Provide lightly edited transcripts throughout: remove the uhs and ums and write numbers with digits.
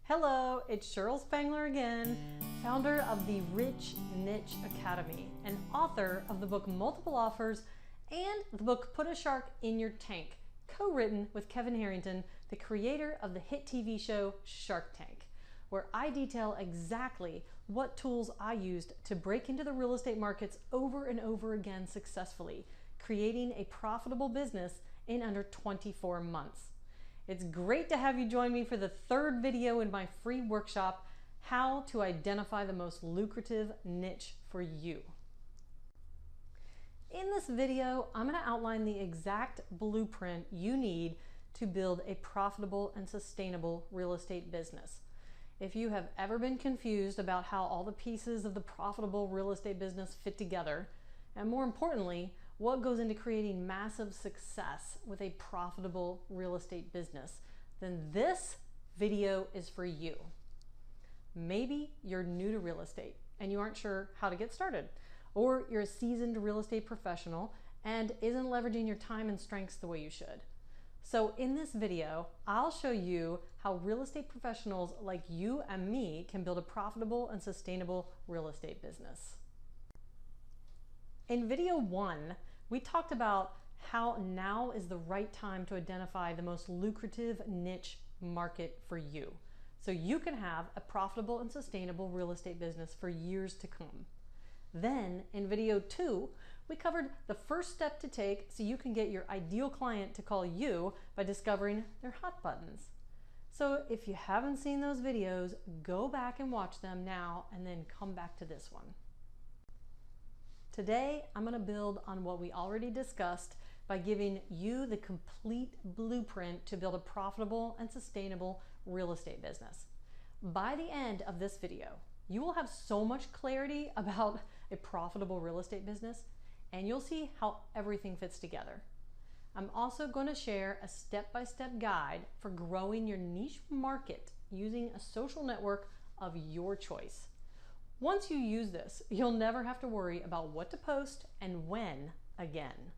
Hello, it's Cheryl Spangler again, founder of the Rich Niche Academy and author of the book Multiple Offers and the book Put a Shark in Your Tank, co-written with Kevin Harrington, the creator of the hit TV show Shark Tank, where I detail exactly what tools I used to break into the real estate markets over and over again successfully, creating a profitable business in under 24 months. It's great to have you join me for the third video in my free workshop, How to Identify the Most Lucrative Niche for You. In this video, I'm going to outline the exact blueprint you need to build a profitable and sustainable real estate business. If you have ever been confused about how all the pieces of the profitable real estate business fit together, and more importantly, what goes into creating massive success with a profitable real estate business, then this video is for you. Maybe you're new to real estate and you aren't sure how to get started, or you're a seasoned real estate professional and isn't leveraging your time and strengths the way you should. So in this video, I'll show you how real estate professionals like you and me can build a profitable and sustainable real estate business. In video 1, we talked about how now is the right time to identify the most lucrative niche market for you, so you can have a profitable and sustainable real estate business for years to come. Then in video 2, we covered the first step to take so you can get your ideal client to call you by discovering their hot buttons. So if you haven't seen those videos, go back and watch them now and then come back to this one. Today, I'm going to build on what we already discussed by giving you the complete blueprint to build a profitable and sustainable real estate business. By the end of this video, you will have so much clarity about a profitable real estate business, and you'll see how everything fits together. I'm also going to share a step-by-step guide for growing your niche market using a social network of your choice. Once you use this, you'll never have to worry about what to post and when again.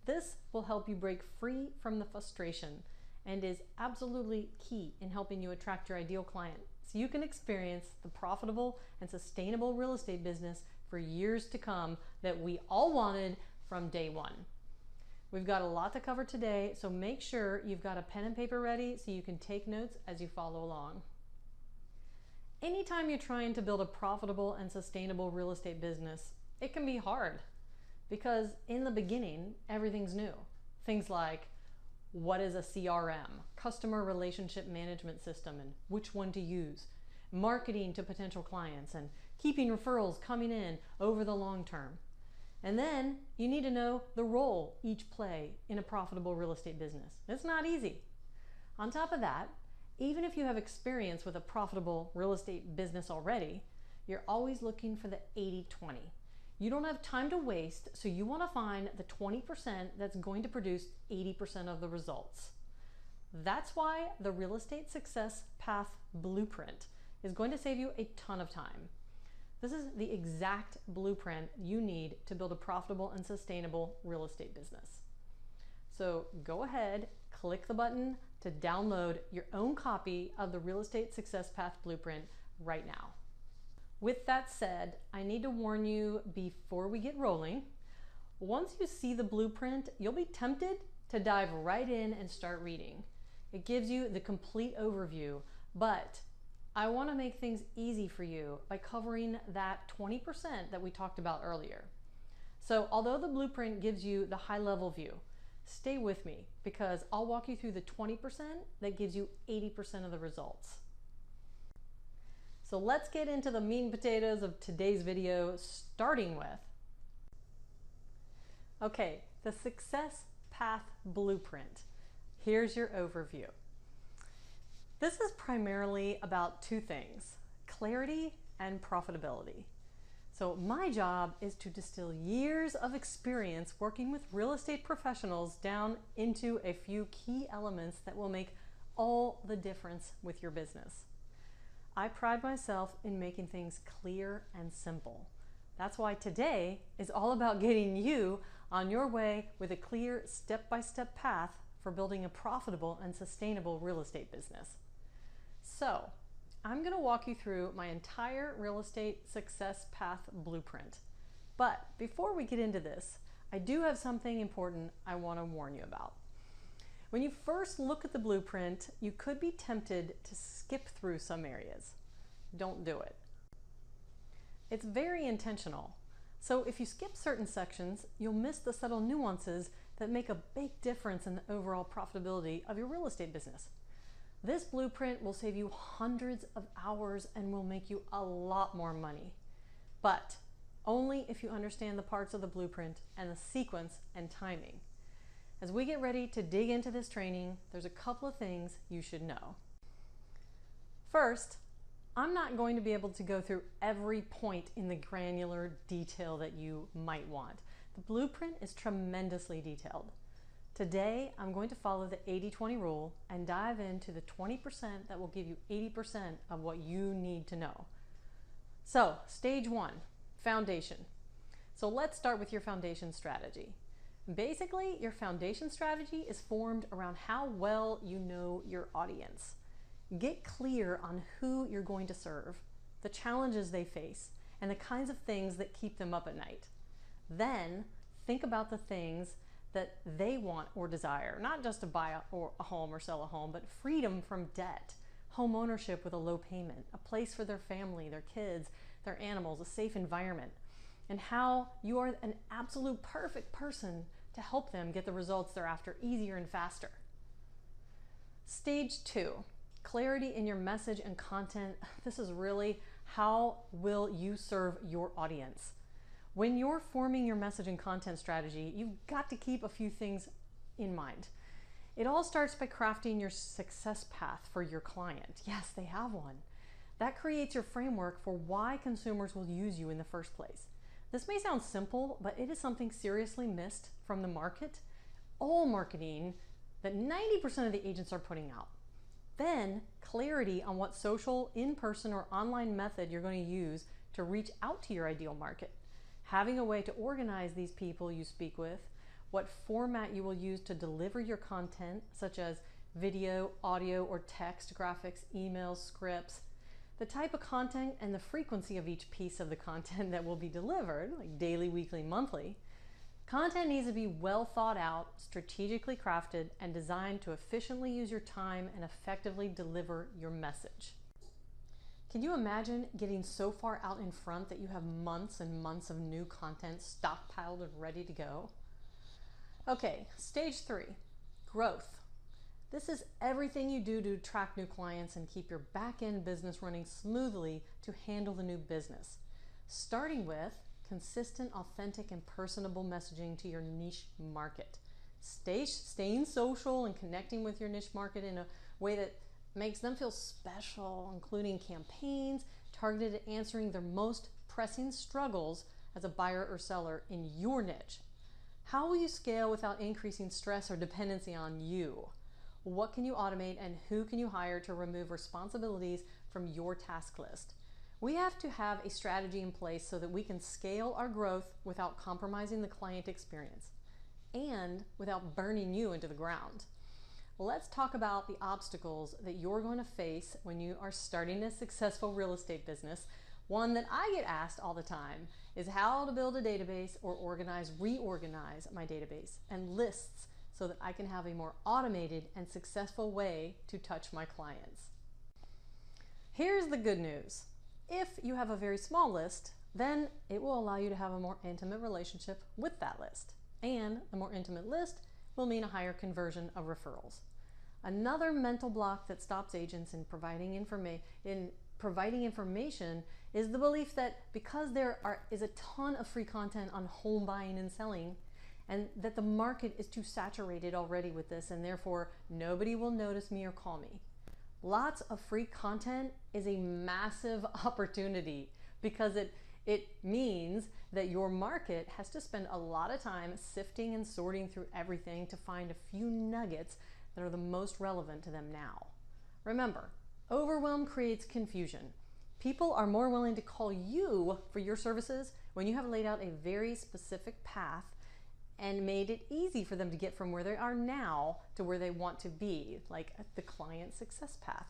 This will help you break free from the frustration and is absolutely key in helping you attract your ideal client so you can experience the profitable and sustainable real estate business for years to come that we all wanted from day one. We've got a lot to cover today, so make sure you've got a pen and paper ready so you can take notes as you follow along. Anytime you're trying to build a profitable and sustainable real estate business, it can be hard because in the beginning, everything's new. Things like, what is a CRM, customer relationship management system, and which one to use, marketing to potential clients, and keeping referrals coming in over the long term. And then you need to know the role each play in a profitable real estate business. It's not easy. On top of that, even if you have experience with a profitable real estate business already, you're always looking for the 80-20. You don't have time to waste, so you want to find the 20% that's going to produce 80% of the results. That's why the Real Estate Success Path Blueprint is going to save you a ton of time. This is the exact blueprint you need to build a profitable and sustainable real estate business. So go ahead, click the button to download your own copy of the Real Estate Success Path Blueprint right now. With that said, I need to warn you before we get rolling. Once you see the blueprint, you'll be tempted to dive right in and start reading. It gives you the complete overview, but I want to make things easy for you by covering that 20% that we talked about earlier. So although the blueprint gives you the high-level view, stay with me because I'll walk you through the 20% that gives you 80% of the results. So let's get into the meat and potatoes of today's video, starting with, okay, the Success Path Blueprint. Here's your overview. This is primarily about two things, clarity and profitability. So my job is to distill years of experience working with real estate professionals down into a few key elements that will make all the difference with your business. I pride myself in making things clear and simple. That's why today is all about getting you on your way with a clear step-by-step path for building a profitable and sustainable real estate business. So I'm going to walk you through my entire real estate success path blueprint. But before we get into this, I do have something important I want to warn you about. When you first look at the blueprint, you could be tempted to skip through some areas. Don't do it. It's very intentional. So if you skip certain sections, you'll miss the subtle nuances that make a big difference in the overall profitability of your real estate business. This blueprint will save you hundreds of hours and will make you a lot more money. But only if you understand the parts of the blueprint and the sequence and timing. As we get ready to dig into this training, there's a couple of things you should know. First, I'm not going to be able to go through every point in the granular detail that you might want. The blueprint is tremendously detailed. Today, I'm going to follow the 80-20 rule and dive into the 20% that will give you 80% of what you need to know. So, stage one, foundation. So let's start with your foundation strategy. Basically, your foundation strategy is formed around how well you know your audience. Get clear on who you're going to serve, the challenges they face, and the kinds of things that keep them up at night. Then, think about the things that they want or desire, not just to buy a home or sell a home, but freedom from debt, home ownership with a low payment, a place for their family, their kids, their animals, a safe environment, and how you are an absolute perfect person to help them get the results they're after easier and faster. Stage two, clarity in your message and content. This is really how will you serve your audience. When you're forming your message and content strategy, you've got to keep a few things in mind. It all starts by crafting your success path for your client. Yes, they have one. That creates your framework for why consumers will use you in the first place. This may sound simple, but it is something seriously missed from the market, all marketing that 90% of the agents are putting out. Then, clarity on what social, in-person, or online method you're going to use to reach out to your ideal market. Having a way to organize these people you speak with, what format you will use to deliver your content, such as video, audio, or text, graphics, emails, scripts, the type of content and the frequency of each piece of the content that will be delivered, like daily, weekly, monthly. Content needs to be well thought out, strategically crafted, and designed to efficiently use your time and effectively deliver your message. Can you imagine getting so far out in front that you have months and months of new content stockpiled and ready to go? Okay, stage three, growth. This is everything you do to attract new clients and keep your back-end business running smoothly to handle the new business. Starting with consistent, authentic, and personable messaging to your niche market. Staying social and connecting with your niche market in a way that makes them feel special, including campaigns targeted at answering their most pressing struggles as a buyer or seller in your niche. How will you scale without increasing stress or dependency on you? What can you automate and who can you hire to remove responsibilities from your task list? We have to have a strategy in place so that we can scale our growth without compromising the client experience and without burning you into the ground. Let's talk about the obstacles that you're going to face when you are starting a successful real estate business. One that I get asked all the time is how to build a database or reorganize my database and lists so that I can have a more automated and successful way to touch my clients. Here's the good news. If you have a very small list, then it will allow you to have a more intimate relationship with that list. And the more intimate list will mean a higher conversion of referrals. Another mental block that stops agents in providing information is the belief that because there is a ton of free content on home buying and selling, and that the market is too saturated already with this, and therefore nobody will notice me or call me. Lots of free content is a massive opportunity because it means that your market has to spend a lot of time sifting and sorting through everything to find a few nuggets that are the most relevant to them now. Remember, overwhelm creates confusion. People are more willing to call you for your services when you have laid out a very specific path and made it easy for them to get from where they are now to where they want to be, like the client success path.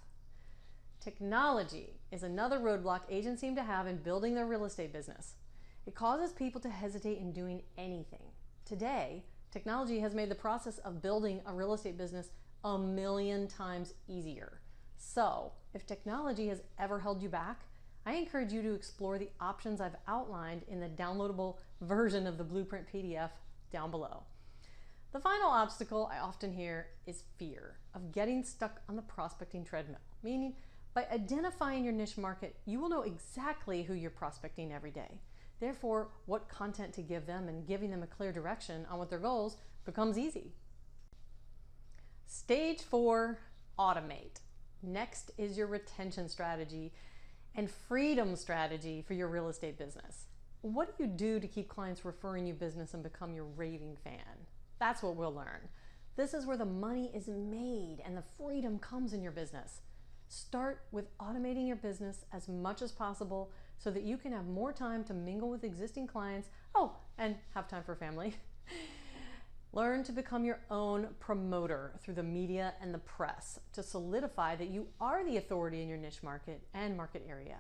Technology is another roadblock agents seem to have in building their real estate business. It causes people to hesitate in doing anything. Today, technology has made the process of building a real estate business a million times easier. So, if technology has ever held you back, I encourage you to explore the options I've outlined in the downloadable version of the Blueprint PDF down below. The final obstacle I often hear is fear of getting stuck on the prospecting treadmill, meaning by identifying your niche market, you will know exactly who you're prospecting every day. Therefore, what content to give them and giving them a clear direction on what their goals becomes easy. Stage 4, automate. Next is your retention strategy and freedom strategy for your real estate business. What do you do to keep clients referring you business and become your raving fan? That's what we'll learn. This is where the money is made and the freedom comes in your business. Start with automating your business as much as possible so that you can have more time to mingle with existing clients, and have time for family. Learn to become your own promoter through the media and the press to solidify that you are the authority in your niche market and market area.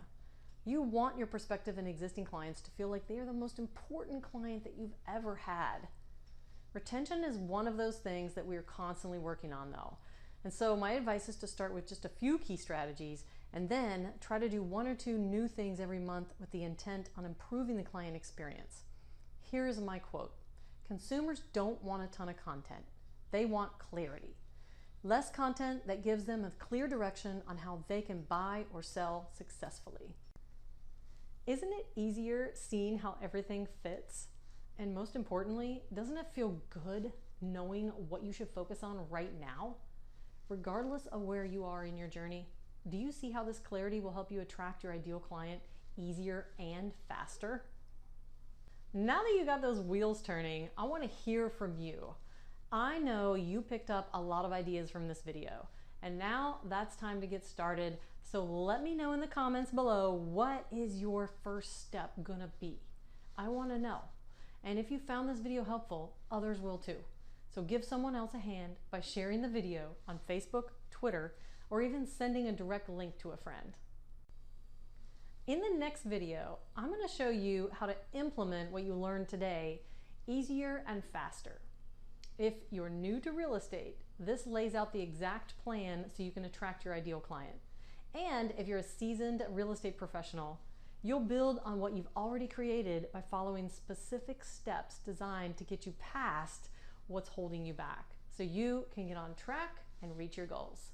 You want your prospective and existing clients to feel like they are the most important client that you've ever had. Retention is one of those things that we are constantly working on though. And so my advice is to start with just a few key strategies and then try to do 1 or 2 new things every month with the intent on improving the client experience. Here is my quote. Consumers don't want a ton of content. They want clarity. Less content that gives them a clear direction on how they can buy or sell successfully. Isn't it easier seeing how everything fits? And most importantly, doesn't it feel good knowing what you should focus on right now? Regardless of where you are in your journey, do you see how this clarity will help you attract your ideal client easier and faster? Now that you got those wheels turning, I want to hear from you. I know you picked up a lot of ideas from this video, and now that's time to get started. So let me know in the comments below, what is your first step gonna be? I want to know. And if you found this video helpful, others will too. So give someone else a hand by sharing the video on Facebook, Twitter, or even sending a direct link to a friend. In the next video, I'm going to show you how to implement what you learned today easier and faster. If you're new to real estate, this lays out the exact plan so you can attract your ideal client. And if you're a seasoned real estate professional, you'll build on what you've already created by following specific steps designed to get you past what's holding you back so you can get on track and reach your goals.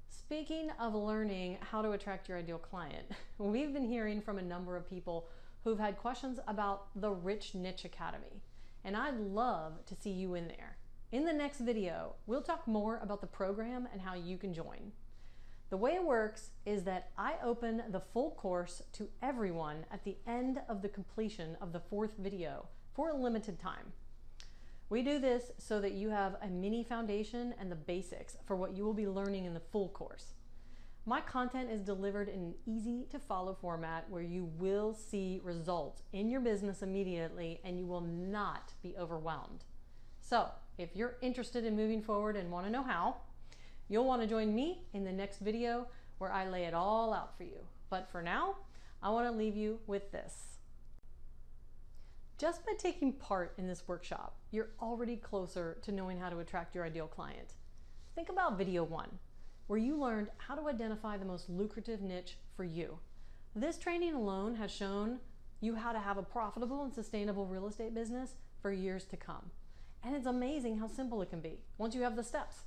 Speaking of learning how to attract your ideal client, we've been hearing from a number of people who've had questions about the Rich Niche Academy, and I'd love to see you in there. In the next video, we'll talk more about the program and how you can join. The way it works is that I open the full course to everyone at the end of the completion of the 4th video for a limited time. We do this so that you have a mini foundation and the basics for what you will be learning in the full course. My content is delivered in an easy to follow format where you will see results in your business immediately and you will not be overwhelmed. So if you're interested in moving forward and want to know how, you'll want to join me in the next video where I lay it all out for you. But for now, I want to leave you with this. Just by taking part in this workshop, you're already closer to knowing how to attract your ideal client. Think about video 1, where you learned how to identify the most lucrative niche for you. This training alone has shown you how to have a profitable and sustainable real estate business for years to come. And it's amazing how simple it can be once you have the steps.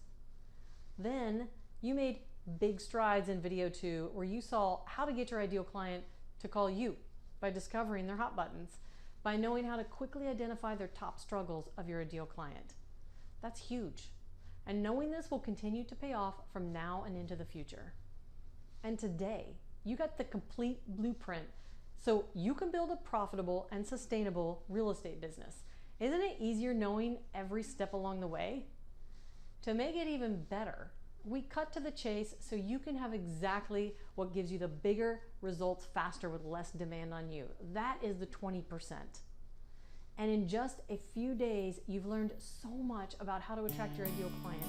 Then you made big strides in video 2, where you saw how to get your ideal client to call you by discovering their hot buttons, by knowing how to quickly identify their top struggles of your ideal client. That's huge. And knowing this will continue to pay off from now and into the future. And today, you got the complete blueprint so you can build a profitable and sustainable real estate business. Isn't it easier knowing every step along the way? To make it even better, we cut to the chase so you can have exactly what gives you the bigger results faster with less demand on you. That is the 20%. And in just a few days, you've learned so much about how to attract your ideal client.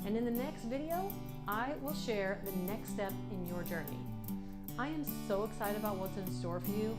And in the next video, I will share the next step in your journey. I am so excited about what's in store for you,